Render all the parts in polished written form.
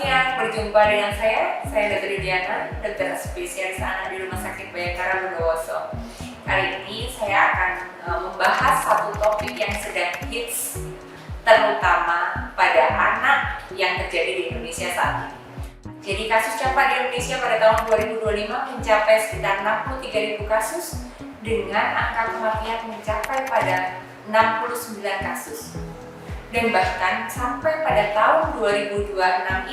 siang, berjumpa dengan saya Dr. Diana, dokter spesialis anak di Rumah Sakit Bayangkara Bondowoso. Kali ini saya akan membahas satu topik yang sedang hits, terutama pada anak yang terjadi di Indonesia saat ini. Jadi kasus campak di Indonesia pada tahun 2025 mencapai sekitar 63.000 kasus dengan angka kematian mencapai pada 69 kasus. Dan bahkan sampai pada tahun 2026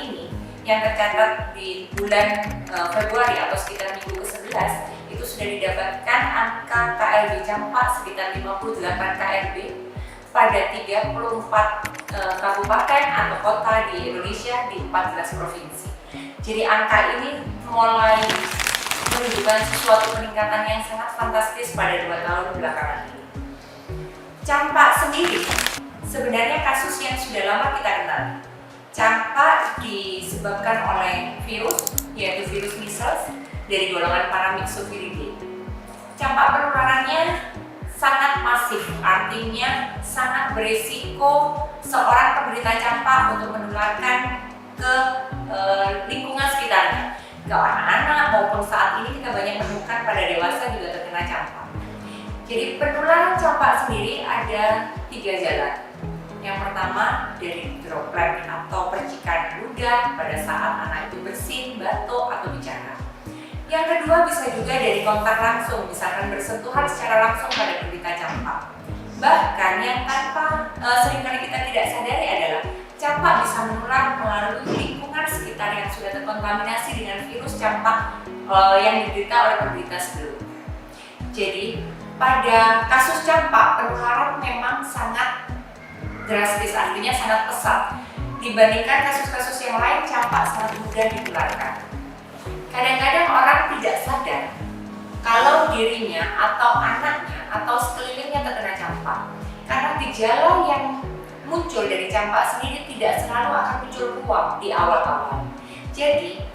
ini yang tercatat di bulan Februari atau sekitar minggu ke-11 itu sudah didapatkan angka KLB campak sekitar 58 KLB pada 34 kabupaten atau kota di Indonesia di 14 provinsi. Jadi angka ini mulai menunjukkan sesuatu peningkatan yang sangat fantastis pada 2 tahun belakangan ini. Campak sendiri sebenarnya kasus yang sudah lama kita kenal. Campak disebabkan oleh virus, yaitu virus measles dari golongan Paramyxoviridae. Campak penularannya sangat masif, artinya sangat berisiko seorang penderita campak untuk menularkan ke lingkungan sekitarnya, ke anak-anak maupun saat ini kita banyak menemukan pada dewasa juga terkena campak. Jadi penularan campak sendiri ada 3 jalan. Yang pertama dari droplet atau percikan ludah pada saat anak itu bersin, batuk, atau bicara. Yang kedua bisa juga dari kontak langsung, misalkan bersentuhan secara langsung pada penderita campak. Bahkan yang seringkali kita tidak sadari adalah campak bisa menular melalui lingkungan sekitar yang sudah terkontaminasi dengan virus campak yang diderita oleh penderita sebelumnya. Jadi pada kasus campak penularan memang sangat drastis, artinya sangat pesat. Dibandingkan kasus-kasus yang lain, campak sangat mudah ditularkan. Kadang-kadang orang tidak sadar kalau dirinya atau anaknya atau sekelilingnya terkena campak, karena gejala yang muncul dari campak sendiri tidak selalu akan muncul ruam di awal-awal. Jadi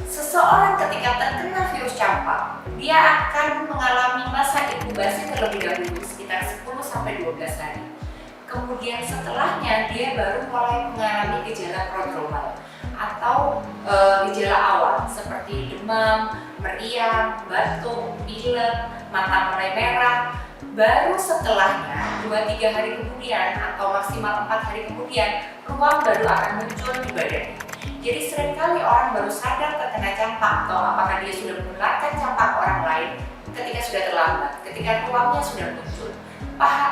seseorang ketika terkena virus campak, dia akan mengalami masa inkubasi terlebih dahulu sekitar 10-12 hari. Kemudian setelahnya dia baru mulai mengalami gejala prodromal atau gejala awal seperti demam, meriang, batuk, pilek, mata mulai merah. Baru setelahnya 2-3 hari kemudian atau maksimal 4 hari kemudian ruam baru akan muncul di badannya. Jadi seringkali orang baru sadar terkena campak atau apakah dia sudah menularkan campak orang lain ketika sudah terlambat, ketika ruamnya sudah muncul.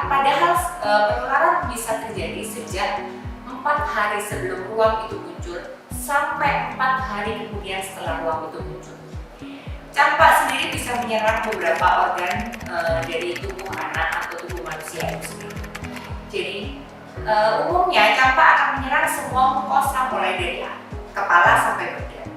Padahal penularan bisa terjadi sejak 4 hari sebelum ruam itu muncul sampai 4 hari kemudian setelah ruam itu muncul. Campak sendiri bisa menyerang beberapa organ dari tubuh anak atau tubuh manusia itu sendiri. Jadi umumnya campak akan menyerang semua mukosa mulai dari kepala sampai badan.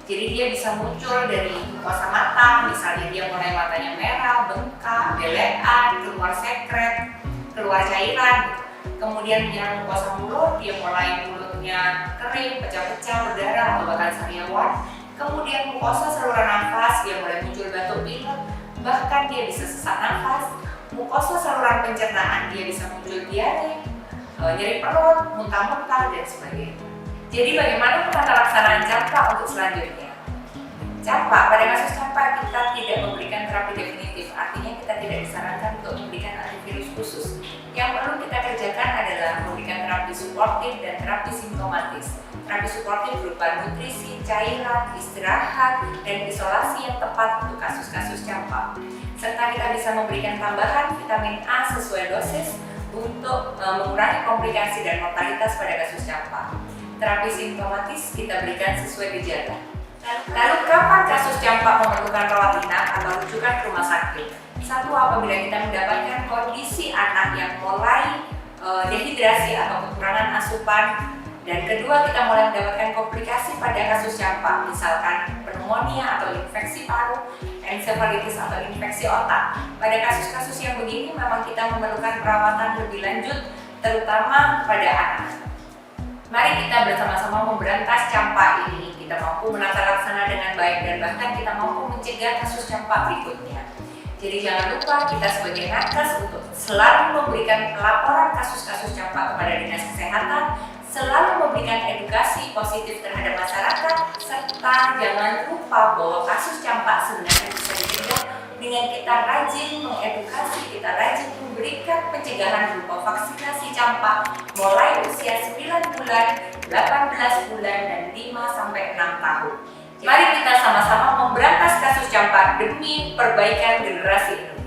Jadi dia bisa muncul dari mukosa mata, misalnya dia mulai matanya merah, bengkak, belekan, keluar sekret, keluar cairan. Kemudian menyerang mukosa mulut, dia mulai mulutnya kering, pecah-pecah, berdarah, atau bahkan sariawan. Kemudian mukosa saluran nafas, dia mulai muncul batuk pilek, bahkan dia bisa sesak nafas. Mukosa saluran pencernaan, dia bisa muncul diare, nyeri perut, muntah-muntah, dan sebagainya. Jadi bagaimana penata laksanaan campak untuk selanjutnya? Campak, pada kasus campak kita tidak memberikan terapi definitif, artinya kita tidak disarankan untuk memberikan antivirus khusus. Yang perlu kita kerjakan adalah memberikan terapi suportif dan terapi simptomatis. Terapi suportif berupa nutrisi, cairan, istirahat, dan isolasi yang tepat untuk kasus-kasus campak. Serta kita bisa memberikan tambahan vitamin A sesuai dosis untuk mengurangi komplikasi dan mortalitas pada kasus campak. Terapi simptomatis kita berikan sesuai gejala. Lalu kapan kasus campak memerlukan rawat inap atau rujukan ke rumah sakit? Satu, apabila kita mendapatkan kondisi anak yang mulai dehidrasi atau kekurangan asupan. Dan kedua, kita mulai mendapatkan komplikasi pada kasus campak, misalkan pneumonia atau infeksi paru, ensefalitis atau infeksi otak. Pada kasus-kasus yang begini memang kita memerlukan perawatan lebih lanjut, terutama pada anak. Mari kita bersama-sama memberantas campak ini. Kita mampu menata laksana dengan baik dan bahkan kita mampu mencegah kasus campak berikutnya. Jadi jangan lupa kita sebagai nakes untuk selalu memberikan pelaporan kasus-kasus campak kepada Dinas Kesehatan, selalu memberikan edukasi positif terhadap masyarakat kita jangan lupa bahwa kasus campak sebenarnya bisa dicegah dengan kita rajin mengedukasi, kita rajin memberikan pencegahan berupa vaksinasi campak mulai usia 9 bulan, 18 bulan, dan 5-6 tahun. Mari kita sama-sama memberantas kasus campak demi perbaikan generasi Indonesia.